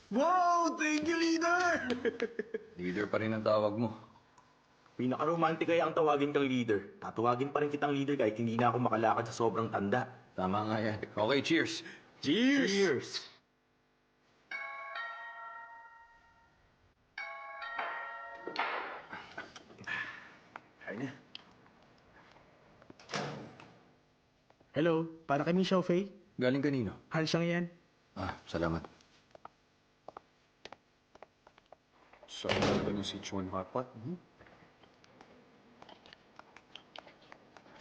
Wow! Thank you, leader! Leader pa rin ang tawag mo. Pinaka-romantic kaya ang tawagin kang leader. Tatawagin pa rin kitang leader kahit hindi na ako makalakad sa sobrang tanda. Tama nga yan. Okay, cheers! Cheers! Cheers! Ayun na. Hello, para kami Xiaofei. Galing kanino? Hansyang yan. Salamat. Sarap talaga ng Sichuan hot pot.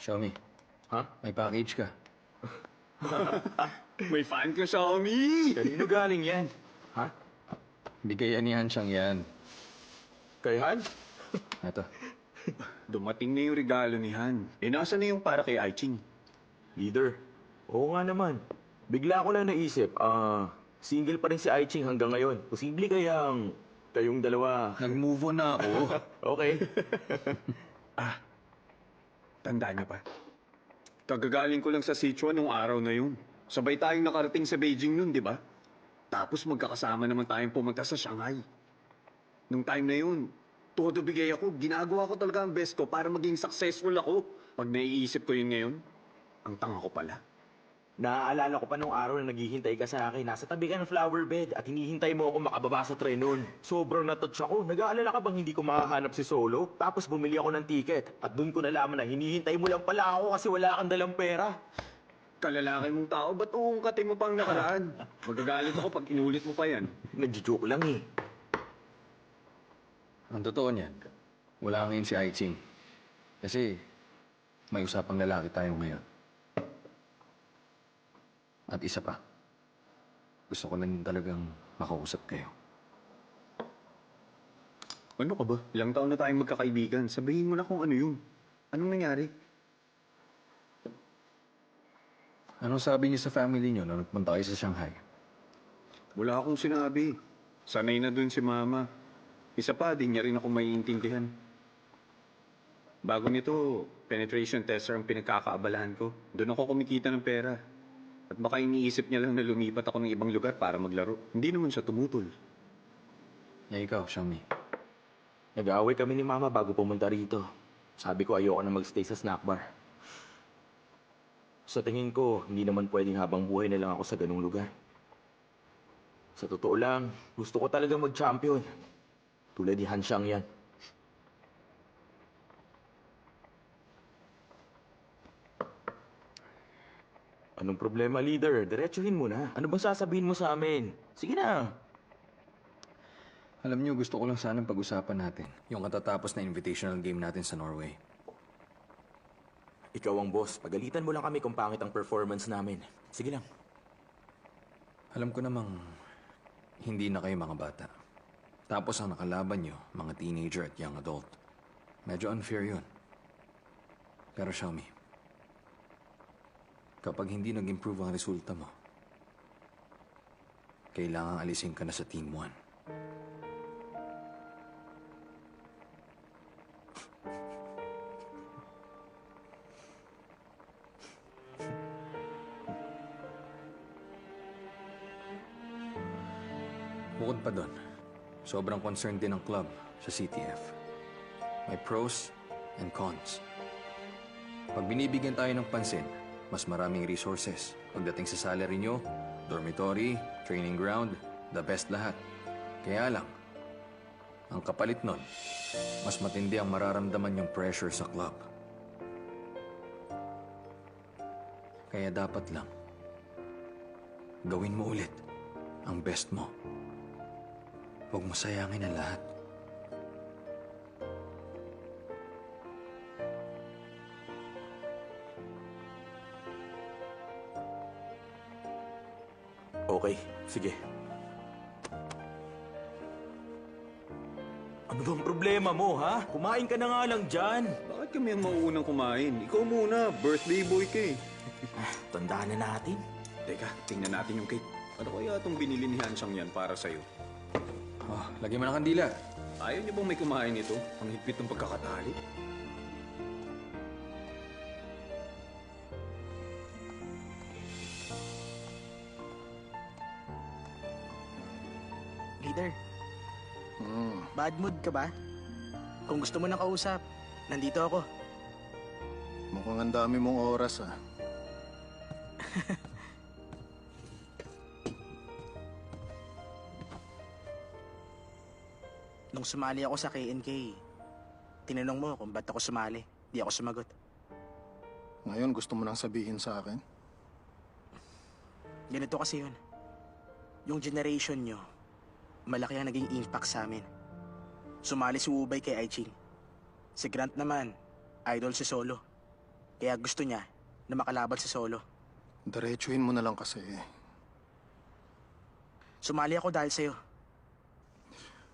Xiaomi, Ha? may package ka. May fan ka, Xiaomi! Kanino galing yan? Ha? Hindi kaya ni Hansyang yan. Kay Han? Ito. Dumating na yung regalo ni Han. Nasa na yung para kay Aiching? Leader. Oo nga naman. Bigla ko lang naisip, single pa rin si Aiching hanggang ngayon. Posible kayang kayong dalawa. Nag-move on na ako. Okay. Tandaan niyo pa. Kagagaling ko lang sa Sichuan nung araw na yun. Sabay tayong nakarating sa Beijing nun, di ba? Tapos magkakasama naman tayong pumunta sa Shanghai. Nung time na yun, todo bigay ako. Ginagawa ko talaga ang best ko para maging successful ako. Pag naiisip ko yun ngayon, ang tanga ko pala. Naaalala ko pa nung araw na naghihintay ka sa akin. Nasa tabi ka ng flower bed at hinihintay mo ako makababa sa tren nun. Sobrang natouch ako. Nag-aalala ka bang hindi ko makahanap si Solo? Tapos bumili ako ng ticket. At doon ko nalaman na hinihintay mo lang pala ako kasi wala kang dalang pera. Kalalaki mong tao, ba't uungkatin mo pang nakaraan? Magagalit ako pag inulit mo pa yan. Nagjo-joke lang eh. Ang totoo niyan, wala ngayon si Aiching. Kasi may usapang lalaki tayo ngayon. At isa pa, gusto ko na din talagang makausap kayo. Ano ka ba? Ilang taon na tayong magkakaibigan. Sabihin mo na kung ano yun. Anong nangyari? Anong sabi niyo sa family niyo nung nagpunta kayo sa Shanghai? Wala akong sinabi. Sanay na dun si Mama. Isa pa, di niya rin ako maiintindihan. Bago nito, penetration tester ang pinagkakaabalahan ko. Doon ako kumikita ng pera. At baka iniisip niya lang na lumipat ako ng ibang lugar para maglaro. Hindi naman siya tumutol. Ikaw, Xiaomi. Nag-aaway kami ni Mama bago pumunta rito. Sabi ko ayoko na magstay sa snack bar. Sa tingin ko, hindi naman pwedeng habang buhay na lang ako sa ganung lugar. Sa totoo lang, gusto ko talaga mag-champion. Tulad ni Hansyang yan. Anong problema, leader? Diretsuhin mo na. Ano bang sasabihin mo sa amin? Sige na. Alam niyo, gusto ko lang sanang pag-usapan natin yung katatapos na invitational game natin sa Norway. Ikaw ang boss. Pagalitan mo lang kami kung pangit ang performance namin. Sige lang. Alam ko namang hindi na kayo mga bata. Tapos ang nakalaban niyo, mga teenager at young adult. Medyo unfair yun. Pero Xiaomi, kapag hindi nag-improve ang resulta mo, kailangang alisin ka na sa Team 1. Bukod pa doon, sobrang concerned din ang club sa CTF. May pros and cons. Pag binibigyan tayo ng pansin, mas maraming resources. Pagdating sa salary nyo, dormitory, training ground, the best lahat. Kaya lang, ang kapalit nun, mas matindi ang mararamdaman yung pressure sa club. Kaya dapat lang, gawin mo ulit ang best mo. Huwag mo sayangin ang lahat. Okay, sige. Ano bang problema mo, ha? Kumain ka na nga lang dyan. Bakit kami ang mauunang kumain? Ikaw muna, birthday boy ka eh. Tandaan na natin. Teka, tingnan natin yung cake. Ano kaya itong binili ni Hansyang yan para sa'yo? Lagyan mo ng kandila. Ayaw niyo bang may kumain ito? Ang higpit ng pagkakatali. leader. Bad mood ka ba? Kung gusto mo ng kausap, nandito ako. Mukhang ang dami mong oras ah. Nung sumali ako sa KNK, tinanong mo kung ba't ako sumali. Di ako sumagot. Ngayon gusto mo nang sabihin sa akin? Ganito kasi yun. Yung generation nyo, malaki ang naging impact sa amin. Sumali si Wubay kay Aiching. Si Grant naman, idol si Solo. Kaya gusto niya na makalaban si Solo. Diretsuhin mo na lang kasi eh. Sumali ako dahil sa'yo.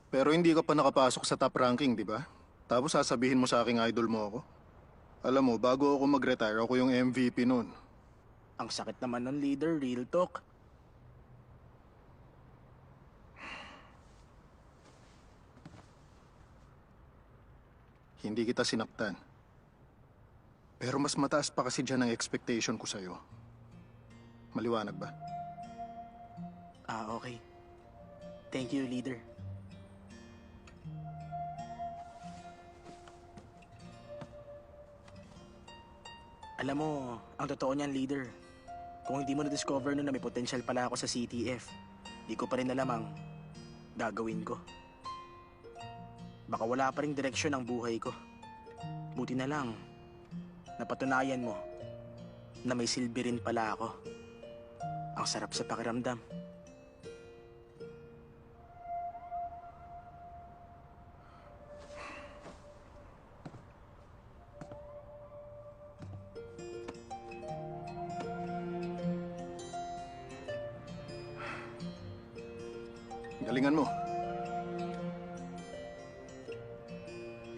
Pero hindi ka pa nakapasok sa top ranking, di ba? Tapos sasabihin mo sa aking idol mo ako? Alam mo, bago ako mag-retire, ako yung MVP nun. Ang sakit naman ng leader, real talk. Hindi kita sinaktan. Pero mas mataas pa kasi dyan ang expectation ko sa'yo. Maliwanag ba? Okay. Thank you, leader. Alam mo, ang totoo niyan, leader, kung hindi mo na-discover nun na may potential pala ako sa CTF, di ko pa rin alam ang gagawin ko. Baka wala pa rin direksyon ang buhay ko. Buti na lang, napatunayan mo na may silbi rin pala ako. Ang sarap sa pakiramdam. Galingan mo.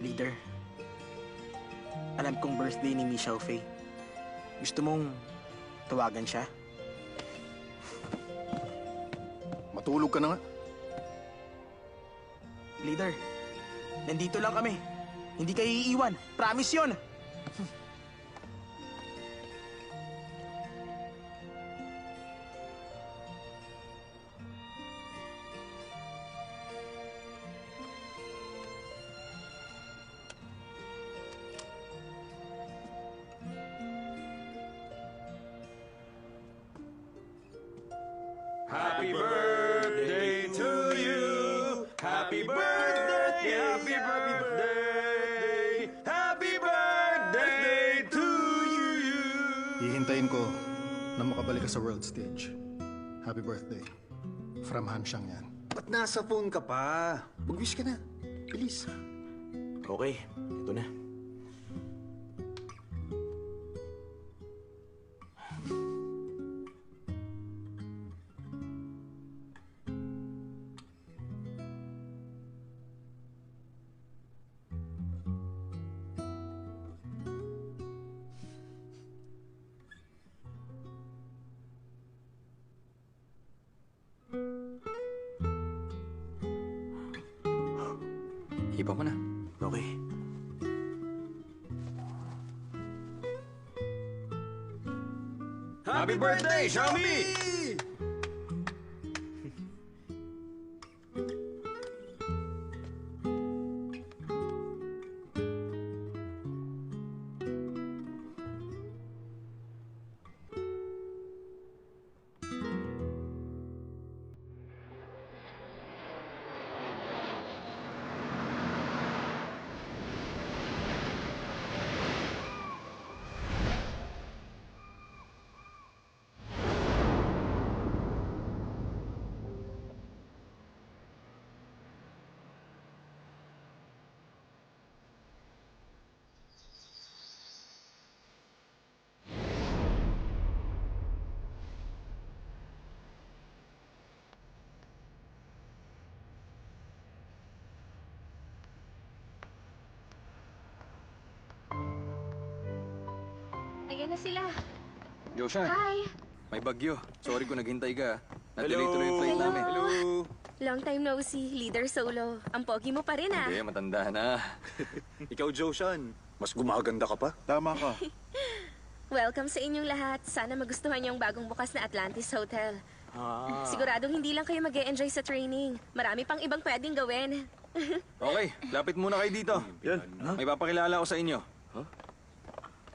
Leader, alam kong birthday ni Miss Xiaofei. Gusto mong tawagan siya? Matulog ka na nga. Leader, nandito lang kami. Hindi kayo iiwan. Promise yon. Happy birthday to you. Happy birthday, happy birthday. Happy birthday to you. Hihintayin ko na makabalik ka sa world stage. Happy birthday. From Hanshang yan. Ba't nasa phone ka pa? Mag-wish ka na. Bilis. Okay, ito na. Hipa mo na. Okay. Happy birthday, Xiaomi! Ayan na sila. Joshua, Hi! may bagyo. Sorry kung naghintay ka. Na-delay tuloy yung flight namin. Hello. Long time no see, Leader Solo. Ang pogi mo pa rin ah. Hindi, matanda na. Ikaw, Joshan. Mas gumaganda ka pa. Tama ka. Welcome sa inyong lahat. Sana magustuhan niyo ang bagong bukas na Atlantis Hotel. Siguradong hindi lang kayo mag enjoy sa training. Marami pang ibang pwedeng gawin. Okay, lapit muna kayo dito. May papakilala ko sa inyo.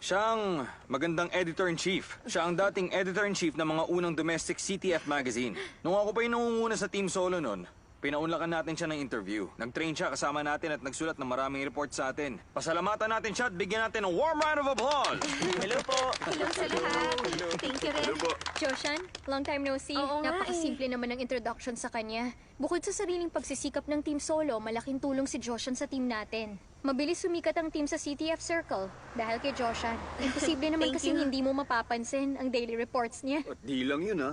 Siya ang magandang editor-in-chief. Siya ang dating editor-in-chief ng mga unang domestic CTF magazine. Nung ako pa yung nangunguna sa Team Solo noon, pinaunlakan natin siya ng interview. Nag-train siya kasama natin at nagsulat ng maraming report sa atin. Pasalamatan natin siya at bigyan natin ng warm round of applause! Hello po! Hello sa lahat. Thank you rin. Joshan, long time no see. Oo nga Napakasimple naman ng introduction sa kanya. Bukod sa sariling pagsisikap ng Team Solo, malaking tulong si Joshan sa team natin. Mabilis sumikat ang team sa CTF Circle dahil kay Joshan. Imposible naman Thank kasing you. hindi mo mapapansin ang daily reports niya. At di lang yun, ha?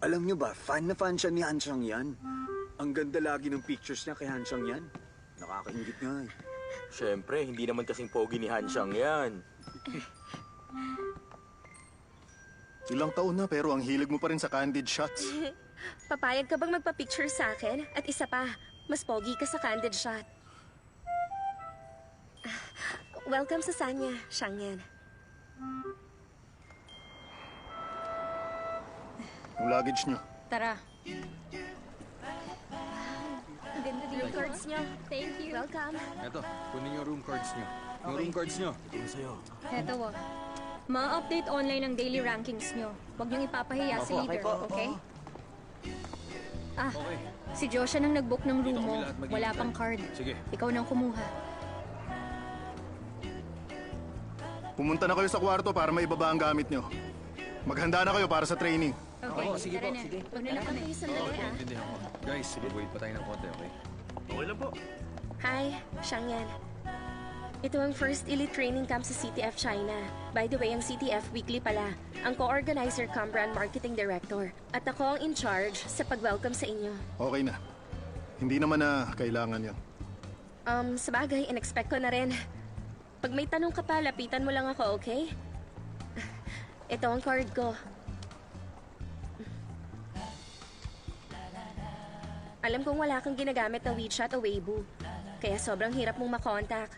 Alam nyo ba, fan na fan siya ni Hanshang yan. Ang ganda lagi ng pictures niya kay Hanshang yan. Nakakaingit nga eh. Siyempre, hindi naman kasing pogi ni Hanshang yan. Ilang taon na pero ang hilig mo pa rin sa candid shots. Papayag ka bang magpa-picture sa akin? At isa pa, mas pogi ka sa candid shot. Welcome sa Sanya, Shangyan. Yung luggage nyo. Tara. Ang ganda dito. Yung cards niyo. Thank you. Welcome. Eto, kunin yung room cards nyo. Yung room cards nyo. Heto wo. Ma-update online ang daily rankings nyo. Huwag niyong ipapahiya si leader, okay? Ah, si Joshan ang nag-book ng room mo. Wala pang card. Sige. Ikaw nang kumuha. Pumunta na kayo sa kwarto para maibaba ang gamit nyo. Maghanda na kayo para sa training. Okay, tara na. Huwag na lang kami. Kayo sandali, ah. Intindihan ko. Guys, wait pa tayo ng konti, okay? Okay lang po. Hi, Shangyan. Ito ang first elite training camp sa CTF China. By the way, ang CTF weekly pala. Ang co-organizer, brand marketing director. At ako ang in charge sa pag-welcome sa inyo. Okay na. Hindi naman na kailangan yun. Sa bagay, in-expect ko na rin. Pag may tanong ka pa, lapitan mo lang ako, okay? Ito ang card ko. Alam kong wala kang ginagamit na WeChat o Weibo. Kaya sobrang hirap mong makontak.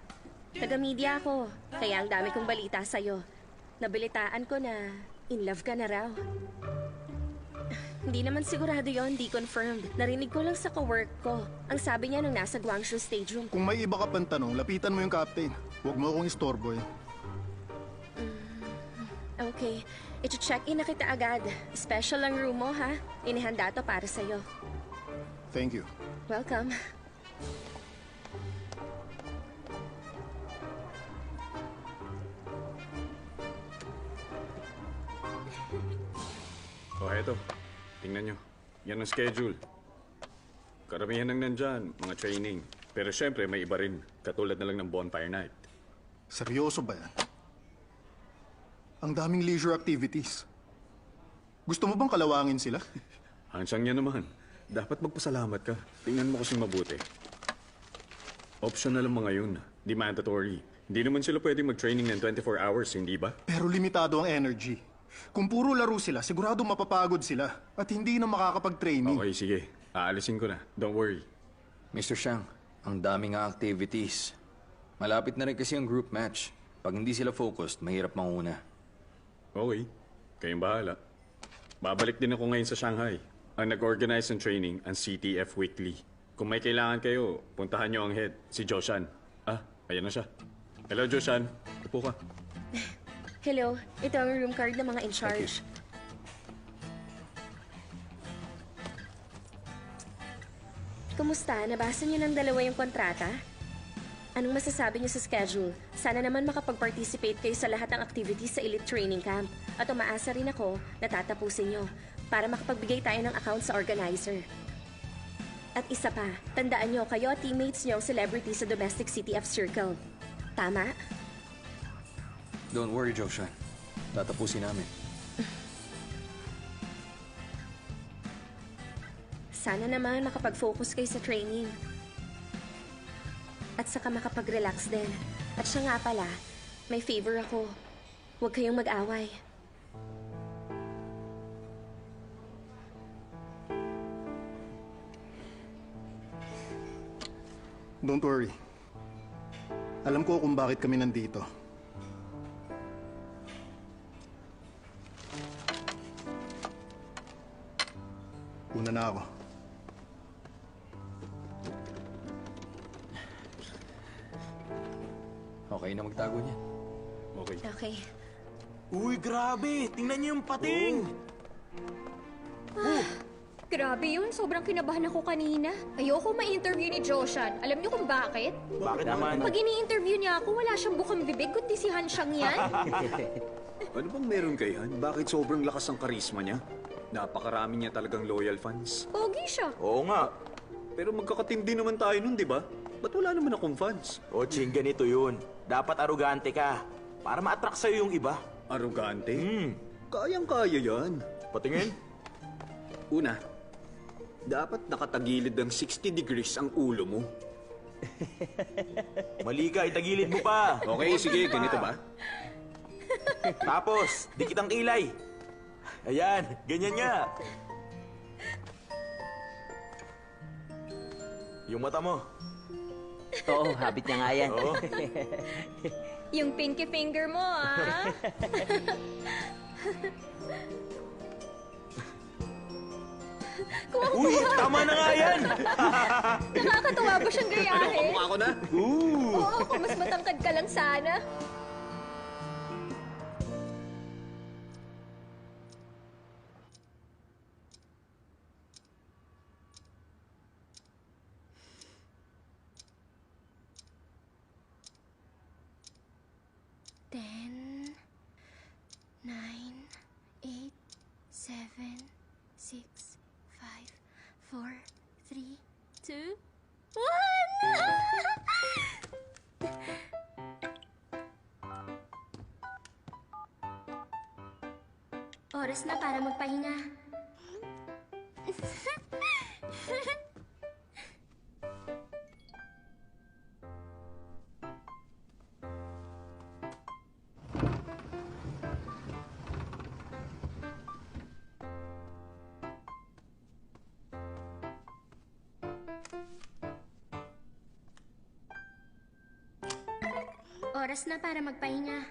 Taga-media ako, kaya ang dami kong balita sa'yo. Nabalitaan ko na in love ka na raw. Hindi naman sigurado yon, di confirmed. Narinig ko lang sa ka-work ko. Ang sabi niya nung nasa Guangzhou Stadium. Kung may iba ka pang tanong, lapitan mo yung captain. Huwag mo akong istorbo eh. Okay, i-check-in na kita agad. Special ang room mo, ha? Inihanda to para sa'yo. Thank you. Welcome. O, eto. Tingnan nyo. Yan ang schedule. Karamihan ng nandyan, mga training. Pero syempre, may iba rin. Katulad na lang ng bonfire night. Seryoso ba yan? Ang daming leisure activities. Gusto mo bang kalawangin sila? Hansang niya naman. Dapat magpasalamat ka. Tingnan mo kasing mabuti. Optional ang mga yun. Di mandatory. Hindi naman sila pwedeng mag-training ng 24 hours, hindi ba? Pero limitado ang energy. Kung puro laro sila, sigurado mapapagod sila. At hindi na makakapag-training. Okay, sige. Aalisin ko na. Don't worry. Mr. Shang, ang daming activities. Malapit na rin kasi ang group match. Pag hindi sila focused, mahirap manguna. Okay. Kayong bahala. Babalik din ako ngayon sa Shanghai. Ang nag-organize ng training, ang CTF Weekly. Kung may kailangan kayo, puntahan nyo ang head, si Joshan. Ah, ayan na siya. Hello, Joshan. Upo ka. Hello, ito ang room card ng mga in charge. Kumusta? Nabasa niyo ng dalawa yung kontrata? Anong masasabi niyo sa schedule? Sana naman makapag-participate kayo sa lahat ng activities sa Elite Training Camp. At umaasa rin ako na tatapusin niyo para makapagbigay tayo ng account sa organizer. At isa pa, tandaan niyo kayo at teammates niyo ang celebrity sa domestic CTF circle. Tama? Don't worry, Joshan. Tatapusin namin. Sana naman makapag-focus kayo sa training. At saka makapag-relax din. At siya nga pala, may favor ako. Huwag kayong mag-away. Don't worry. Alam ko kung bakit kami nandito. Una na ako. Okay na magtago niya. Okay. Okay. Uy, grabe! Tingnan niyo yung pating! Grabe yun, sobrang kinabahan ako kanina. Ayoko ma-interview ni Joshan. Alam niyo kung bakit? Bakit naman? Pag ini-interview niya ako, wala siyang bukang bibig, kundi si Han Siyang yan. Ano bang meron kay Han? Bakit sobrang lakas ang karisma niya? Napakarami niya talagang loyal fans. Pogi siya. Oo nga. Pero magkakatindi naman tayo nun, di ba? Ba't wala naman akong fans? O, Ching, ganito yun. Dapat arugante ka. Para ma-attract sa'yo yung iba. Arugante? Hmm. Kayang-kaya yan. Patingin? Una, dapat nakatagilid ng 60 degrees ang ulo mo. Mali ka, itagilid mo pa. Okay, sige, ganito ba? Tapos, dikit ang kilay. Ayan, ganyan nga. Yung mata mo. Oo, habit niya nga yan. Oo. Yung pinky finger mo, ah. Uy, tama na nga yan! Nakakatuwa ba siyang gayahin? Kamukha ko na? Oo, kung mas matangkad ka lang sana. Ten, 9, 8, 7, 6, 5, 4, 3, 2, 1! Oras na para magpahinga. Oras na para magpahinga.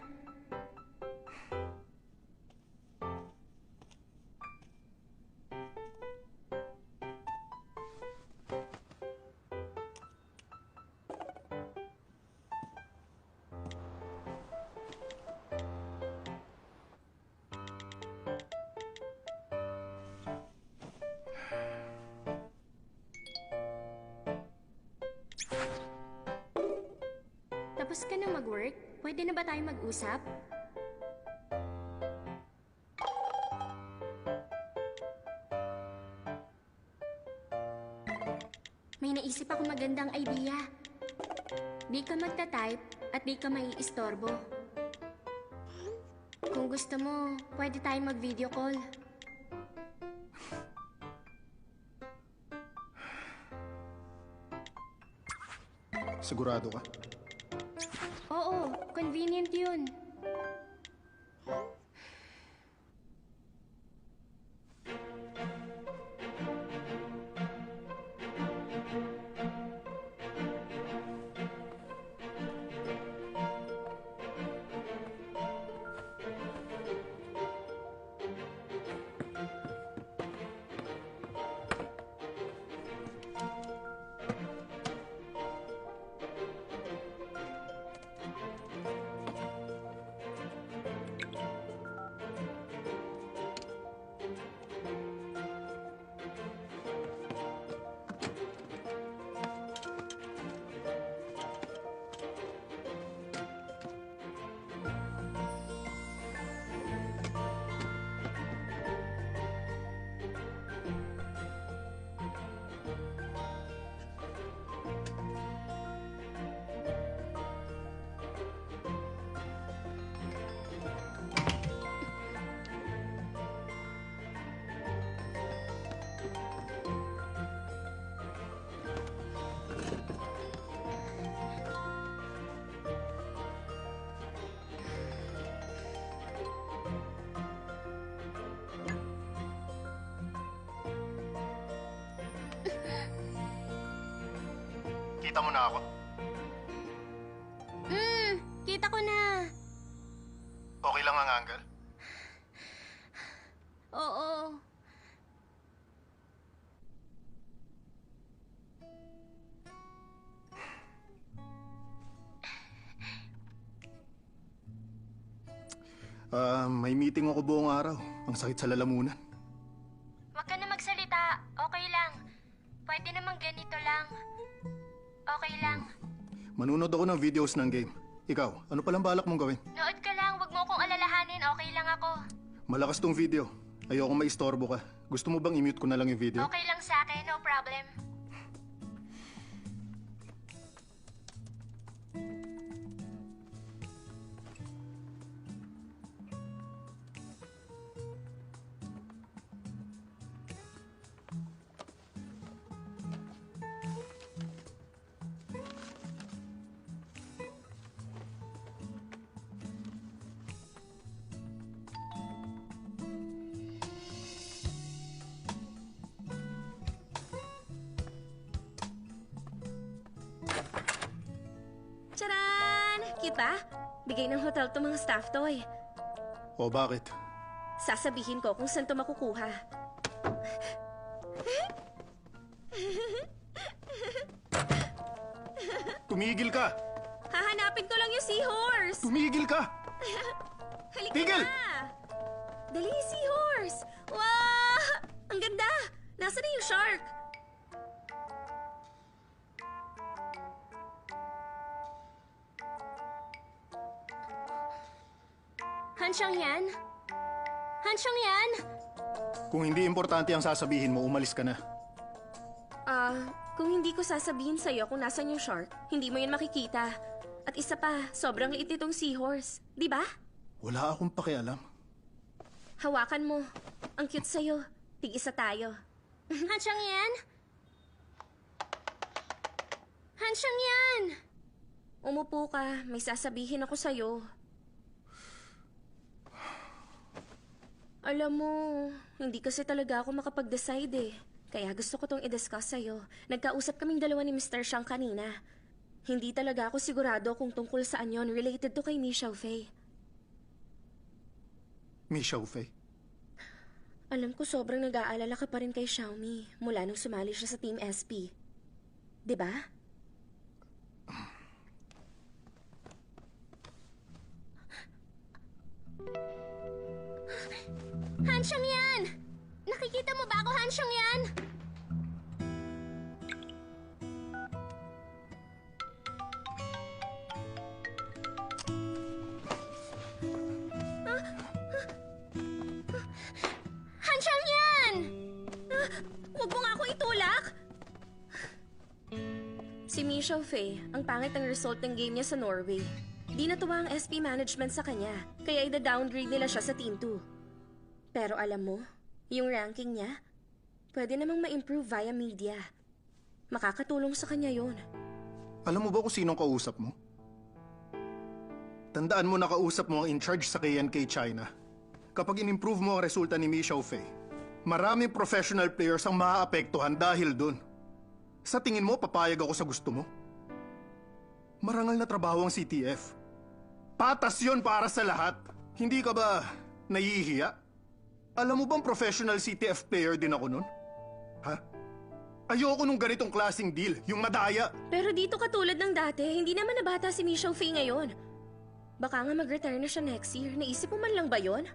Tapos ka na mag-work? Pwede na ba tayo mag-usap? May naisip ako magandang idea. Di ka magta-type at di ka maiistorbo. Kung gusto mo, pwede tayo mag-video call. Sigurado ka? Oo, convenient yun. Kita mo na ako. Kita ko na. Okay lang ang angle? Oo. May meeting ako buong araw. Ang sakit sa lalamunan. Huwag ka na magsalita. Okay lang. Pwede namang ganito lang. Okay lang. Manunod ako ng videos ng game. Ikaw, ano palang balak mong gawin? Nood ka lang. Huwag mo akong alalahanin. Okay lang ako. Malakas tong video. Ayoko maistorbo ka. Gusto mo bang i-mute ko na lang yung video? Okay lang sa akin. No problem. Tcharan! Cute ba? Bigay ng hotel to mga staff toy. O bakit? Sasabihin ko kung saan to makukuha. Tumigil ka! Hahanapin ko lang yung seahorse! Tumigil ka! Halika Tigil! na! Dali, seahorse! Wow! Ang ganda! Nasaan na yung shark? Hansyang yan? Hansyang yan? Kung hindi importante ang sasabihin mo, umalis ka na. Kung hindi ko sasabihin sa'yo kung nasan yung shark, hindi mo yun makikita. At isa pa, sobrang liit itong seahorse. Di ba? Wala akong pakialam. Hawakan mo. Ang cute sa'yo. Tig-isa tayo. Hansyang yan? Hansyang yan! Umupo ka. May sasabihin ako sa'yo. Alam mo, hindi kasi talaga ako makapag-decide eh. Kaya gusto ko tong i-discuss sa'yo. Nagkausap kaming dalawa ni Mr. Shang kanina. Hindi talaga ako sigurado kung tungkol saan yon related to kay Mi Xiaofei. Mi Xiaofei. Alam ko sobrang nag-aalala ka pa rin kay Xiaomi mula nung sumali siya sa Team SP. 'Di ba? Hansyang yan! Nakikita mo ba ako, Hansyang yan? Hansyang yan! Huwag mo nga ako itulak! Si Mi Xiaofei, ang pangit ng result ng game niya sa Norway. Di natuwa ang SP management sa kanya, kaya ida-downgrade nila siya sa Team 2. Pero alam mo, yung ranking niya, pwede namang ma-improve via media. Makakatulong sa kanya yon. Alam mo ba kung sinong kausap mo? Tandaan mo na kausap mo ang in-charge sa KNK China. Kapag in-improve mo ang resulta ni Mi Xiaofei, maraming professional players ang maaapektuhan dahil dun. Sa tingin mo, papayag ako sa gusto mo? Marangal na trabaho ang CTF. Patas yon para sa lahat. Hindi ka ba nahihiya? Alam mo bang professional CTF player din ako nun? Ha? Ayoko nung ganitong klaseng deal, yung madaya. Pero dito katulad ng dati, hindi naman nabata si Mi Xiaofei ngayon. Baka nga mag-retire na siya next year. Naisip mo man lang ba yon?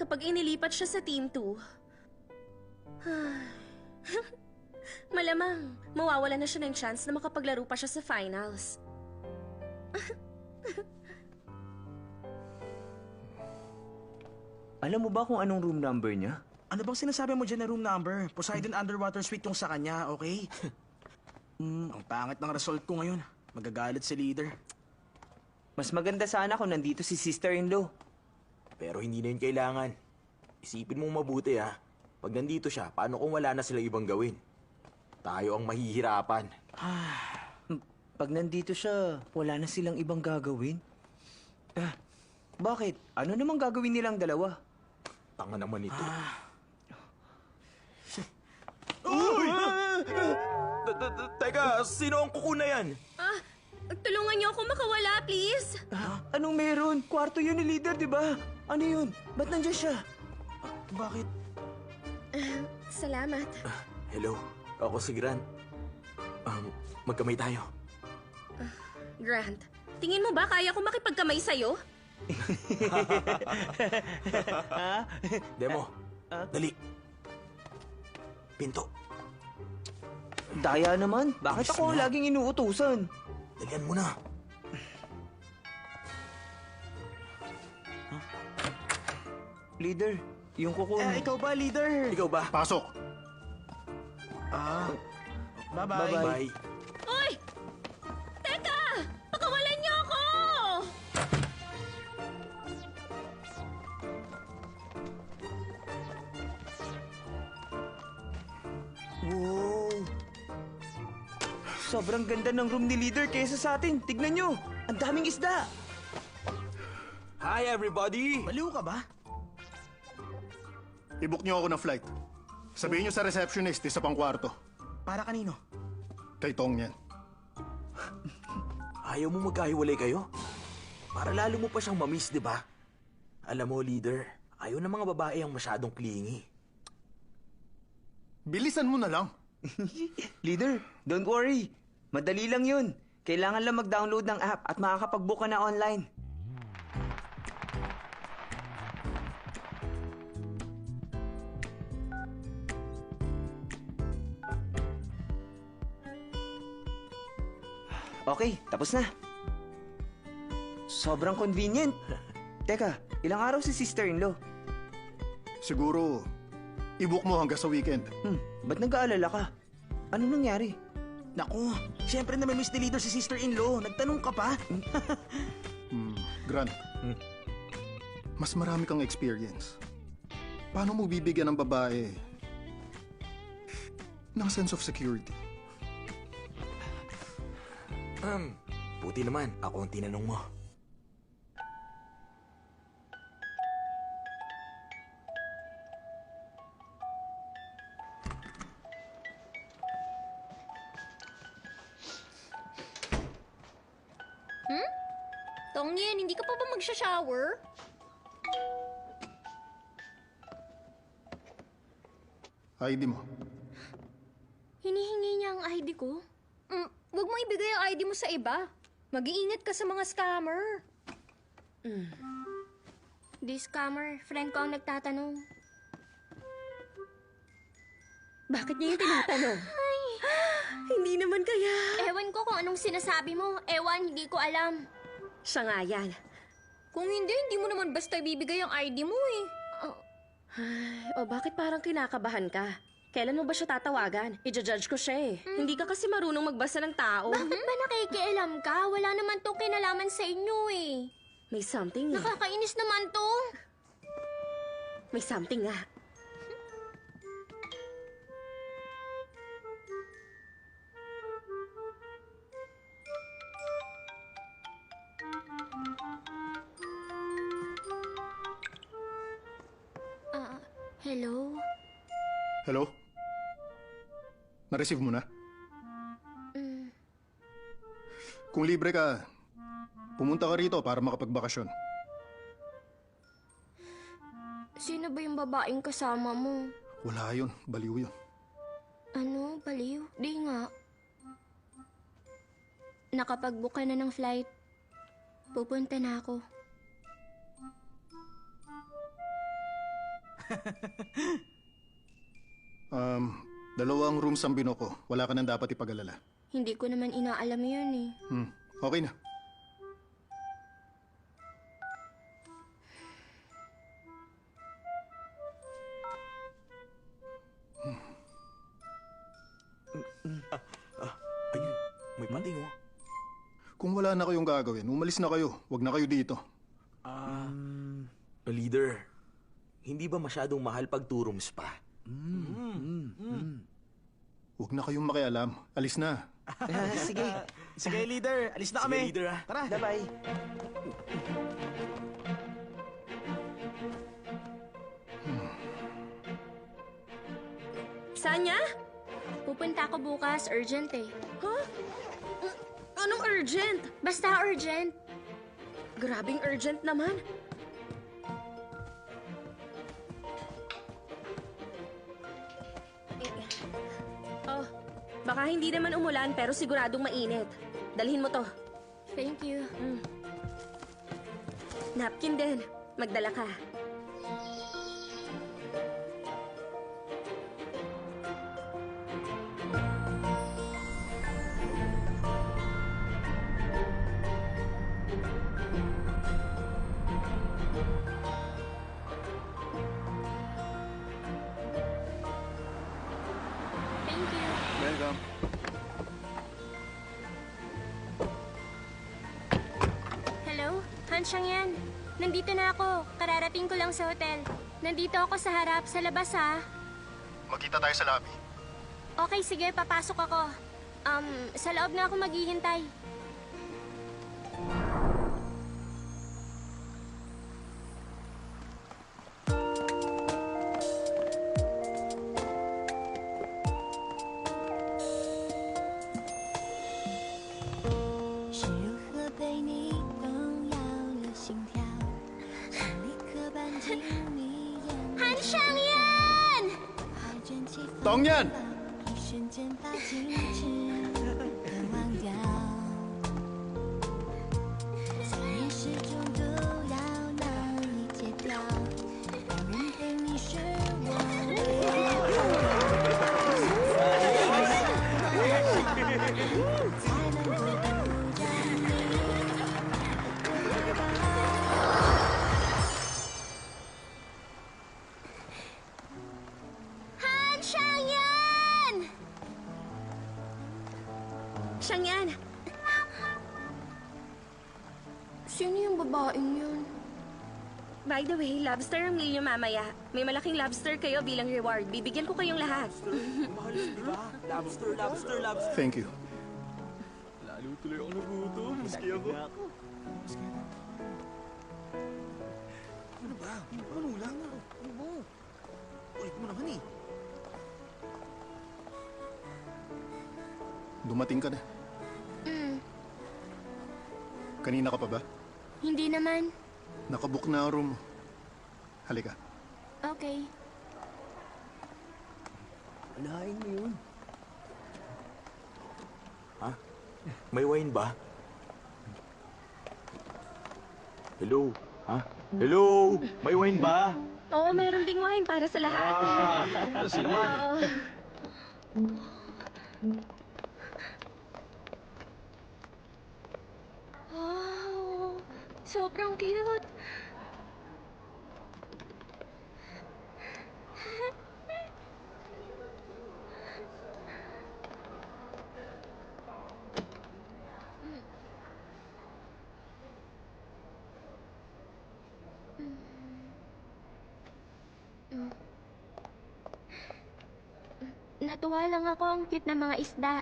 Kapag inilipat siya sa Team 2, malamang mawawala na siya ng chance na makapaglaro pa siya sa finals. Alam mo ba kung anong room number niya? Ano bang sinasabi mo dyan na room number? Poseidon Underwater Suite yung sa kanya, okay? Ang pangit ng result ko ngayon. Magagalit si leader. Mas maganda sana kung nandito si sister-in-law. Pero hindi na yun kailangan. Isipin mong mabuti ha. Pag nandito siya, paano kung wala na sila ibang gawin? Tayo ang mahihirapan. Pag nandito siya, wala na silang ibang gagawin. Bakit? Ano namang gagawin nilang dalawa? Tanga naman ito. Teka, sino ang kuko na yan? Tulungan niyo ako makawala, please. Anong meron? Kwarto yun ni leader, di ba? Ano yun? Ba't nandiyan siya? Bakit? Salamat. Hello, ako si Grant. Magkamay tayo. Grant, tingin mo ba kaya ko makipagkamay sa'yo? Demo, dali. Pinto, Daya naman. Bakit ako na. laging inuutusan? dalian mo na. Leader, yung kuko... Ikaw ba, leader? Ikaw ba? Pasok! Bye-bye. Bye. Uy! Teka! Pakawalan niyo ako! Wow! Sobrang ganda ng room ni leader kaysa sa atin. Tignan nyo! Ang daming isda! Hi, everybody! Baliw ka ba? I-book niyo ako ng flight. Sabihin niyo sa receptionist, isa pang kwarto. Para kanino? Kay Tong yan. Ayaw mo magkahiwalay kayo? Para lalo mo pa siyang mamiss, di ba? Alam mo, leader, ayaw ng mga babae ang masyadong clingy. Bilisan mo na lang. Leader, don't worry. Madali lang yun. Kailangan lang mag-download ng app at makakapag-book ka na online. Okay, tapos na. Sobrang convenient. Teka, ilang araw si sister-in-law? Siguro, i-book mo hanggang sa weekend. Ba't nag-aalala ka? Ano nangyari? Naku, siyempre namimiss ni leader si sister-in-law. Nagtanong ka pa? Grant, mas marami kang experience. Paano mo bibigyan ng babae ng sense of security? Buti naman, ako ang tinanong mo. Tongyen, hindi ka pa ba magsha-shower? ID mo. Hinihingi niya ang ID ko? Huwag mo ibigay ang ID mo sa iba. Mag-iingat ka sa mga scammer. Di scammer, friend ko ang nagtatanong. Bakit niya yung tinatanong? Hindi naman kaya. Ewan ko kung anong sinasabi mo. Ewan, hindi ko alam. Siya nga yan. Kung hindi mo naman basta ibibigay ang ID mo eh. O bakit parang kinakabahan ka? Kailan mo ba siya tatawagan? I-judge ko siya eh. Hindi ka kasi marunong magbasa ng tao. Bakit ba nakikialam ka? Wala naman tong kinalaman sa inyo eh. May something nga. Nakakainis naman to. May something nga. Hello? Hello? Na-receive mo na? Kung libre ka, pumunta ka rito para makapagbakasyon. Sino ba yung babaeng kasama mo? Wala yun. Baliw yun. Ano? Baliw? Di nga. Nakapag-book ka na ng flight. Pupunta na ako. Dalawang rooms ang binoko. Wala ka nang dapat ipag-alala. Hindi ko naman inaalam yun eh. Okay na. Ayun, may pating oh. Kung wala na kayong gagawin, umalis na kayo. Huwag na kayo dito. Leader, hindi ba masyadong mahal pag 2 rooms pa? Huwag na kayong makialam. Alis na. Sige. Sige, leader. Alis na Sige, kami. leader, ah. Tara. Bye-bye. Sanya? Pupunta ako bukas. Urgent eh. Huh? Anong urgent? Basta urgent. Grabing urgent naman. Oh, baka hindi naman umulan pero siguradong mainit. Dalhin mo to. Thank you. Napkin din. Magdala ka. Thank you. Welcome. Hello? Hansyang yan. Nandito na ako. Kararating ko lang sa hotel. Nandito ako sa harap, sa labas ha. Magkita tayo sa lobby. Okay, sige, papasok ako. Sa loob na ako maghihintay. Hansyang yan! Tongyan! Hansyang yan! Siyang yan. Sino yung babaeng yun? By the way, lobster ang meal niyo mamaya. May malaking lobster kayo bilang reward. Bibigyan ko kayong lahat. Thank you. Lalo tuloy ako nagutom. Maski ako. Ano ba? Ano lang? Ano mo? Ulit mo naman eh. Dumating ka na. Kanina ka pa ba? Hindi naman. Nakabook na ang room mo. Halika. Okay. Alain mo yun. Ha? May wine ba? Hello? Ha? Hello? May wine ba? Oo, meron ding wine para sa lahat. Oo. Wow! Sobrang cute! Natuwa lang ako ang cute na mga isda.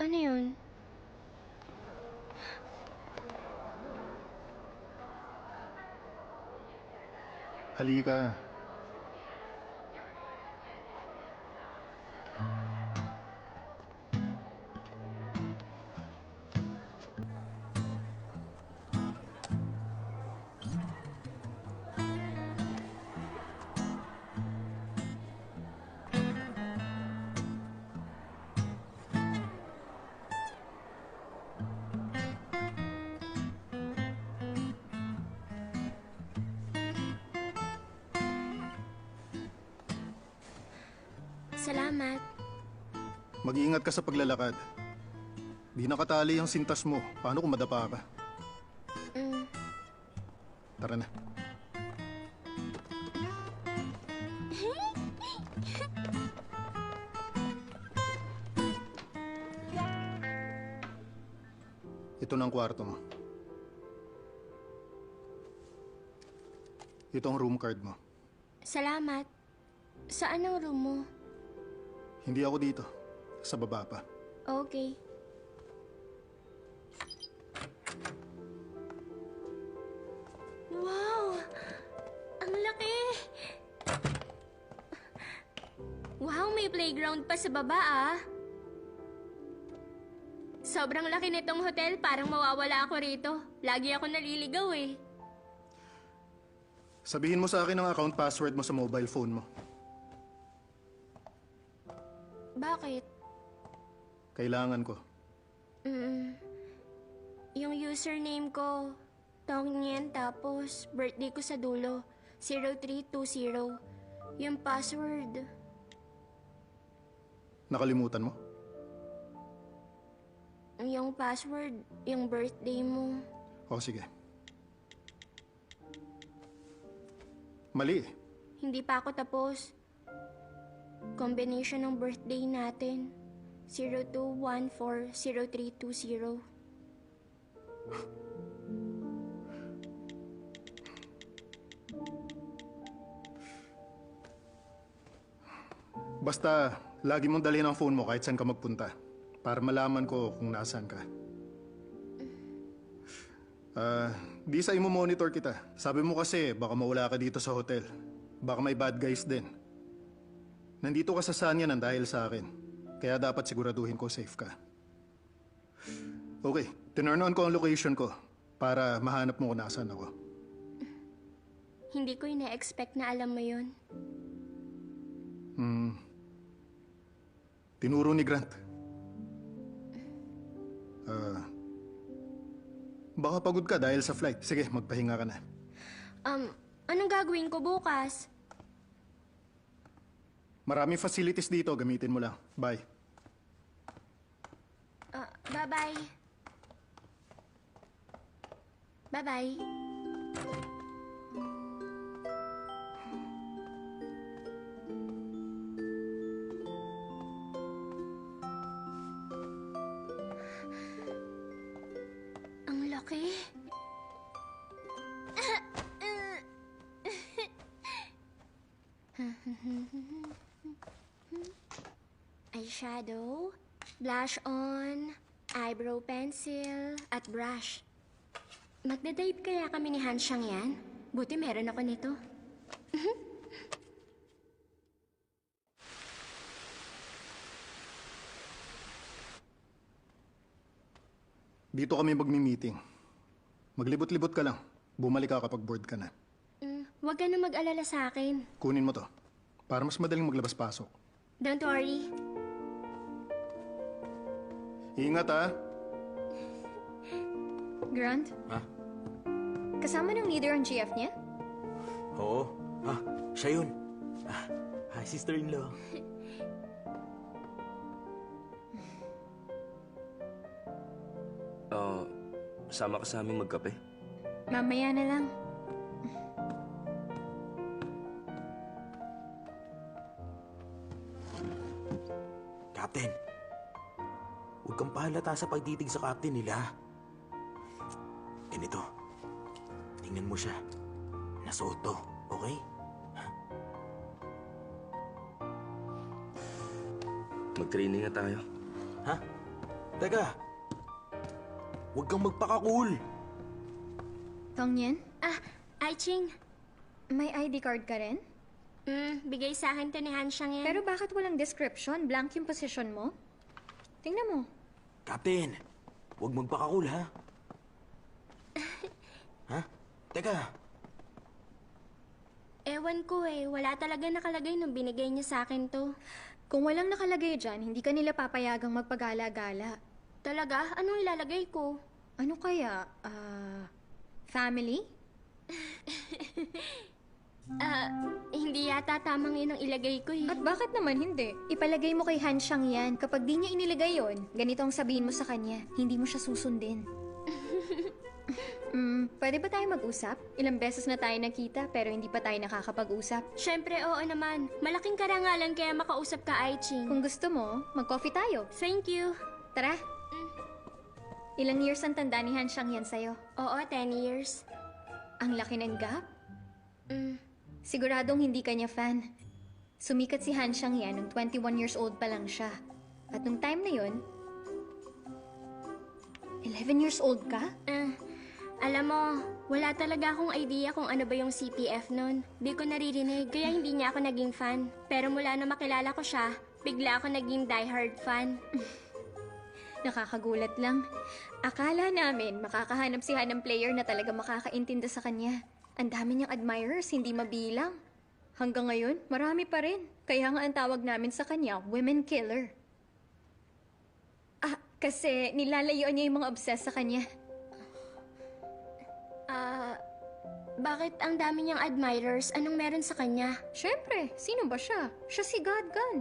Ano yun? Halika. Salamat. Mag-iingat ka sa paglalakad. Di nakatali ang sintas mo. Paano kung madapa ka? Tara na. Ito na ang kwarto mo. Ito ang room card mo. Salamat. Saan ang room mo? Hindi ako dito. Sa baba pa. Okay. Wow! Ang laki! Wow, may playground pa sa baba ah. Sobrang laki nitong hotel, parang mawawala ako rito. Lagi ako naliligaw eh. Sabihin mo sa akin ang account password mo sa mobile phone mo. Bakit? Kailangan ko. Yung username ko, Tongnian, tapos birthday ko sa dulo, 0320. Yung password, Nakalimutan mo? yung password, yung birthday mo. O sige. Mali eh. Hindi pa ako tapos. Combination ng birthday natin, 02140320. Basta, lagi mong dalhin ang phone mo kahit saan ka magpunta. Para malaman ko kung nasaan ka. Di sa imo-monitor kita. Sabi mo kasi, baka mawala ka dito sa hotel. Baka may bad guys din. Nandito ka sa Sanya nang dahil sa akin. Kaya dapat siguraduhin ko safe ka. Okay, tinurn on ko ang location ko para mahanap mo kung nasaan ako. Hindi ko ina-expect na alam mo yun. Tinuro ni Grant. Baka pagod ka dahil sa flight. Sige, magpahinga ka na. Anong gagawin ko bukas? Maraming facilities dito, gamitin mo lang. Bye. Bye-bye. Bye-bye. Ang laki. Eyeshadow, blush on, eyebrow pencil, at brush. Magda-date kaya kami ni Hansyang yan? Buti meron ako nito. Dito kami magmi-meeting. Maglibot-libot ka lang. Bumalik ka kapag bored ka na. Huwag ka na mag-alala sa akin. Kunin mo to. Para mas madaling maglabas-pasok. Don't worry. Ingat ha. Grant? Ha? Kasama ng leader ang GF niya? Oo. Siya yun. Hi, sister-in-law. Sama ka sa aming magkape? Mamaya na lang. Captain, huwag kang pahalata sa pagtitig sa captain nila. Ganito, tingnan mo siya. Nasuot to, okay? Mag-training na tayo. Ha? Teka, huwag kang magpaka-cool. Tongnian, Aiching. may ID card ka rin? Bigay sa akin to ni Hansyang yan. Pero bakit walang description? Blank yung position mo? Tingnan mo. Captain, huwag magpaka-cool, ha? Ha? Teka, Ewan ko eh. Wala talaga nakalagay nung binigay niya sa akin to. Kung walang nakalagay dyan, hindi ka nila papayagang magpagala-gala. Talaga? Anong ilalagay ko? Ano kaya? Family? Hindi yata tamang yun ang ilagay ko eh. At bakit naman hindi? Ipalagay mo kay Hansyang yan. Kapag di niya inilagay yon, ganito ang sabihin mo sa kanya. Hindi mo siya susundin. Pwede ba tayo mag-usap? Ilang beses na tayo nakita pero hindi pa tayo nakakapag-usap. Siyempre, oo naman. Malaking karangalan kaya makausap ka, Aiching. Kung gusto mo, mag-coffee tayo. Thank you. Tara. Ilang years ang tanda ni Hansyang yan sa'yo? Oo, 10 years. Ang laki ng gap? Siguradong hindi ka niya fan. Sumikat si Hansyang yan nung 21 years old pa lang siya. At nung time na yon, 11 years old ka? Alam mo, wala talaga akong idea kung ano ba yung CTF nun. Di ko naririnig, kaya hindi niya ako naging fan. Pero mula na makilala ko siya, bigla ako naging diehard fan. Nakakagulat lang. Akala namin makakahanap siya ng player na talaga makakaintindi sa kanya. Ang dami niyang admirers, hindi mabilang. Hanggang ngayon, marami pa rin. Kaya nga ang tawag namin sa kanya, women killer. Kasi nilalayuan niya yung mga obsessed sa kanya. Bakit ang dami niyang admirers? Anong meron sa kanya? Siyempre, sino ba siya? Siya si God Gun.